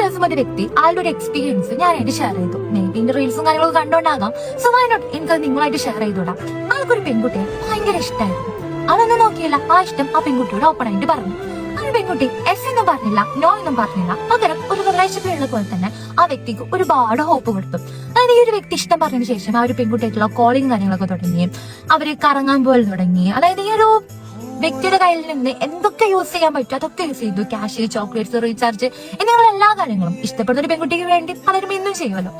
ദിവസം ഒരു വ്യക്തി ആളുടെ ഒരു എക്സ്പീരിയൻസ് ഞാനായിട്ട് ഷെയർ ചെയ്തു. മേബി എന്റെ റീൽസും കാര്യങ്ങളൊക്കെ കണ്ടോണ്ടാകാം. സോ വൈ നോട്ട് എനിക്കത് നിങ്ങളായിട്ട് ഷെയർ ചെയ്തോടാം. ആൾക്കൊരു പെൺകുട്ടിയെ ഭയങ്കര ഇഷ്ടമായിരുന്നു. അതൊന്നും നോക്കിയില്ല, ആ ഇഷ്ടം ആ പെൺകുട്ടിയോട് ഓപ്പൺ ആയിട്ട് പറഞ്ഞു. ആ പെൺകുട്ടി എസ് എന്നും പറഞ്ഞില്ല, നോ എന്നും പറഞ്ഞില്ല. പകരം ഒരു റിലേഷൻഷിപ്പിലുള്ള പോലെ തന്നെ ആ വ്യക്തിക്ക് ഒരുപാട് ഹോപ്പ് കൊടുത്തു. അതായത് ഈ ഒരു വ്യക്തി ഇഷ്ടം പറഞ്ഞതിന് ശേഷം ആ ഒരു പെൺകുട്ടിയായിട്ടുള്ള കോളിങ് കാര്യങ്ങളൊക്കെ തുടങ്ങി, അവര് കറങ്ങാൻ പോലും തുടങ്ങി. അതായത് ഈ ഒരു വ്യക്തിയുടെ കയ്യിൽ നിന്ന് എന്തൊക്കെ യൂസ് ചെയ്യാൻ പറ്റും അതൊക്കെ യൂസ് ചെയ്തു. ക്യാഷ്, ചോക്ലേറ്റ്സ്, റീചാർജ് എന്നിങ്ങനെ എല്ലാ കാര്യങ്ങളും ഇഷ്ടപ്പെടുന്ന ഒരു പെൺകുട്ടിക്ക് വേണ്ടി പലരും ഇന്നും ചെയ്യുമല്ലോ.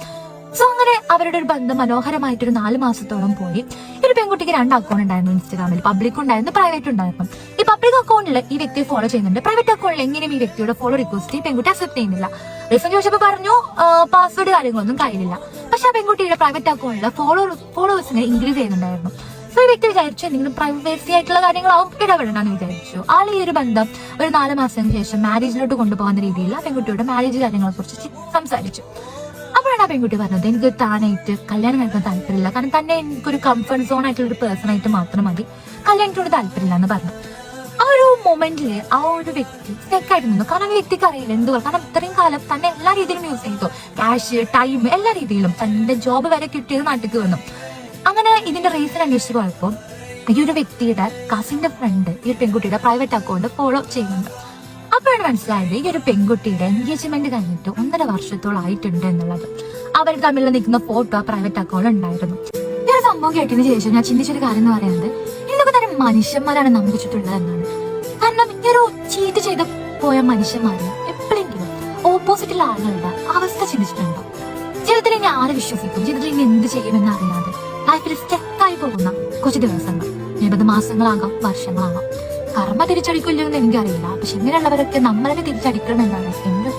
സോ അങ്ങനെ അവരുടെ ഒരു ബന്ധം മനോഹരമായിട്ടൊരു 4 മാസത്തോളം പോയി. ഈ ഒരു പെൺകുട്ടിക്ക് 2 അക്കൗണ്ട് ഉണ്ടായിരുന്നു ഇൻസ്റ്റാഗ്രാമിൽ. പബ്ലിക് ഉണ്ടായിരുന്നു, പ്രൈവറ്റ് ഉണ്ടായിരുന്നു. ഈ പബ്ലിക് അക്കൗണ്ടിൽ ഈ വ്യക്തിയെ ഫോളോ ചെയ്യുന്നുണ്ട്. പ്രൈവറ്റ് അക്കൗണ്ടിൽ എങ്ങനെയും ഈ വ്യക്തിയുടെ ഫോളോ റിക്വസ്റ്റ് ഈ പെൺകുട്ടി അക്സെപ്റ്റ് ചെയ്യുന്നില്ല. റീസൺ ചോദിച്ചപ്പോൾ പറഞ്ഞു പാസ്വേഡ് കാര്യങ്ങളൊന്നും കയ്യിലില്ല. പക്ഷെ ആ പെൺകുട്ടിയുടെ പ്രൈവറ്റ് അക്കൗണ്ടിൽ ഫോളോവേഴ്സിനെ ഇൻക്രീസ് ചെയ്യുന്നുണ്ടായിരുന്നു. സോ ഈ വ്യക്തി വിചാരിച്ചു എന്തെങ്കിലും പ്രൈവസി ആയിട്ടുള്ള കാര്യങ്ങളാവും ഇടപെടണമെന്ന് വിചാരിച്ചു. ആൾ ഈ ഒരു ബന്ധം ഒരു 4 മാസത്തിന് ശേഷം മാരേജിലോട്ട് കൊണ്ടുപോകുന്ന രീതിയിൽ ആ പെൺകുട്ടിയുടെ മാരേജ് കാര്യങ്ങളെ കുറിച്ച് സംസാരിച്ചു. അപ്പോഴാണ് ആ പെൺകുട്ടി പറഞ്ഞത് എനിക്ക് താനായിട്ട് കല്യാണം കഴിക്കാൻ താല്പര്യമില്ല, കാരണം തന്നെ എനിക്കൊരു കംഫർട്ട് സോൺ ആയിട്ടുള്ള ഒരു പേഴ്സൺ ആയിട്ട് മാത്രം മതി, കല്യാണത്തോട് താല്പര്യമില്ല എന്ന് പറഞ്ഞു. ആ ഒരു മൊമെന്റില് ആ ഒരു വ്യക്തി സ്റ്റെക്കായിട്ട് നിന്നു. കാരണം ഈ വ്യക്തിക്ക് അറിയില്ല എന്തുവാ, കാരണം ഇത്രയും കാലം തന്നെ എല്ലാ രീതിയിലും യൂസ് ചെയ്തു, ക്യാഷ്, ടൈം, എല്ലാ രീതിയിലും തന്റെ ജോബ് വരെ കിട്ടിയത് നാട്ടിലേക്ക് വന്നു. അങ്ങനെ ഇതിന്റെ റീസൺ അന്വേഷിച്ച് പോയപ്പോൾ ഈ ഒരു വ്യക്തിയുടെ കസിന്റെ ഫ്രണ്ട് ഈ ഒരു പെൺകുട്ടിയുടെ പ്രൈവറ്റ് അക്കൗണ്ട് ഫോളോ ചെയ്യുന്നുണ്ട്. അപ്പോഴാണ് മനസ്സിലായത് ഈ ഒരു പെൺകുട്ടിയുടെ എൻഗേജ്മെന്റ് കഴിഞ്ഞിട്ട് 1.5 വർഷത്തോളം ആയിട്ടുണ്ട് എന്നുള്ളത്. അവർ തമ്മിൽ നിൽക്കുന്ന ഫോട്ടോ പ്രൈവറ്റ് അക്കൗണ്ട് ഉണ്ടായിരുന്നു. ഈ ഒരു സംഭവം കേട്ടതിന് ശേഷം ഞാൻ ചിന്തിച്ചൊരു കാര്യം എന്ന് പറയുന്നത് എന്തൊക്കെ തരം മനുഷ്യന്മാരാണ് നമുക്ക് ചുറ്റുള്ളത് എന്നാണ്. കാരണം ഈ ഒരു ചീറ്റ് ചെയ്ത് പോയ മനുഷ്യന്മാര് എപ്പോഴെങ്കിലും ഓപ്പോസിറ്റുള്ള ആളുകളുടെ അവസ്ഥ ചിന്തിച്ചിട്ടുണ്ടോ? ജീവിതത്തിൽ ഇനി ആരെ വിശ്വസിക്കും, ജീവിതത്തിൽ ഇനി എന്ത് ചെയ്യുമെന്ന് അറിയാതെ ലൈഫിൽ സ്റ്റെക്കായി പോകുന്ന കുറച്ച് ദിവസങ്ങൾ, 20 മാസങ്ങളാകാം, വർഷങ്ങളാകാം. കർമ്മ തിരിച്ചടിക്കില്ലോ എന്ന് എനിക്കറിയില്ല. പക്ഷെ ഇങ്ങനെയുള്ളവരൊക്കെ നമ്മളെ തിരിച്ചടിക്കണം എന്നാണ് എന്റെ